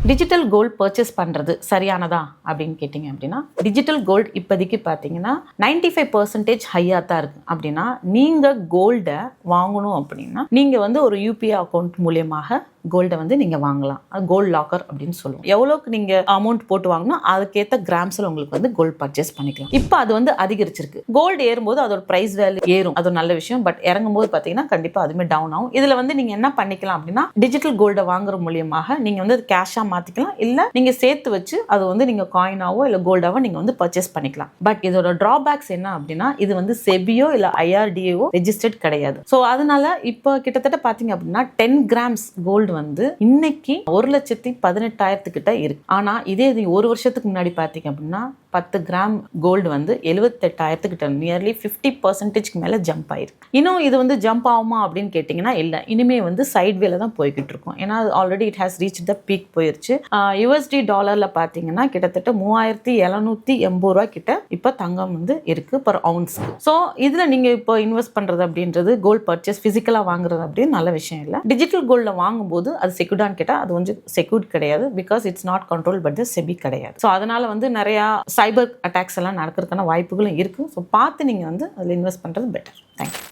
Digital gold purchase பண்ணுறது சரியானதா அப்படின்னு கேட்டிங்க அப்படின்னா, டிஜிட்டல் கோல்டு இப்போதைக்கு பார்த்தீங்கன்னா 95% ஹையாக தான் இருக்குது. அப்படின்னா நீங்கள் கோல்டை வாங்கணும் அப்படின்னா நீங்கள் வந்து ஒரு யூபிஐ அக்கௌண்ட் மூலியமாக கோல்டை வந்து நீங்கள் வாங்கலாம். அது கோல்டு லாக்கர் அப்படின்னு சொல்லுவோம். எவ்வளோக்கு நீங்கள் அமௌண்ட் போட்டு வாங்கினா அதுக்கேற்ற கிராம்ஸில் உங்களுக்கு வந்து கோல்டு பர்ச்சேஸ் பண்ணிக்கலாம். இப்போ அது வந்து அதிகரிச்சிருக்கு. கோல்டு ஏறும்போது அதோட ப்ரைஸ் வேல்யூ ஏறும், அது ஒரு நல்ல விஷயம். பட் இறங்கும்போது பார்த்தீங்கன்னா கண்டிப்பாக அதுவுமே டவுன் ஆகும். இதில் வந்து நீங்கள் என்ன பண்ணிக்கலாம் அப்படின்னா, டிஜிட்டல் கோல்டை வாங்குற மூலியமாக நீங்கள் வந்து அது கேஷாக மாற்றிக்கலாம், இல்லை நீங்கள் சேர்த்து வச்சு அது வந்து நீங்கள் காயினாவோ இல்லை கோல்டாவோ நீங்கள் வந்து பர்ச்சேஸ் பண்ணிக்கலாம். பட் இதோட ட்ராபேக்ஸ் என்ன அப்படின்னா, இது வந்து செபியோ இல்லை ஐஆர்டிஏவோ ரெஜிஸ்டர்ட் கிடையாது. ஸோ அதனால இப்போ கிட்டத்தட்ட பார்த்தீங்க அப்படின்னா 10 கிராம்ஸ் கோல்டு வந்து இன்னைக்கு 1,18,000 கிட்ட இருக்கு. ஆனா இதே இது ஒரு வருஷத்துக்கு முன்னாடி பாத்தீங்க அப்படின்னா 10 கிராம் கோல்டு வந்து 78,000 கிட்ட, நியர்லி 50% மேல ஜம்ப் ஆயிருக்கு. இன்னும் இது வந்து ஜம்ப் ஆகுமா அப்படின்னு கேட்டீங்கன்னா இல்ல, இனிமே வந்து சைட் வேல தான் போய்கிட்டு இருக்கும். ஏன்னா already it has reach the peak போயிருச்சு. யூஎஸ்டி டாலர்ல பாத்தீங்கன்னா கிட்டத்தட்ட 3,780 ரூபாய் கிட்ட இப்ப தங்கம் வந்து இருக்கு பர் அவுன்ஸ். ஸோ இதுல நீங்க இப்போ இன்வெஸ்ட் பண்றது அப்படின்றது கோல்டு பர்ச்சேஸ் பிசிக்கலா வாங்குறது அப்படின்னு நல்ல விஷயம் இல்லை. டிஜிட்டல் கோல்ட்ல வாங்கும்போது அது செக்யூர்டான்னு கேட்டால் அது வந்து செக்யூர்ட் கிடையாது. Because it's not control but the SEBI கிடையாது. ஸோ அதனால வந்து நிறைய சைபர் அட்டாக்ஸ் எல்லாம் நடக்கிறதுக்கான வாய்ப்புகளும் இருக்கு. ஸோ பார்த்து நீங்கள் வந்து அதில் இன்வெஸ்ட் பண்ணுறது பெட்டர். தேங்க்யூ.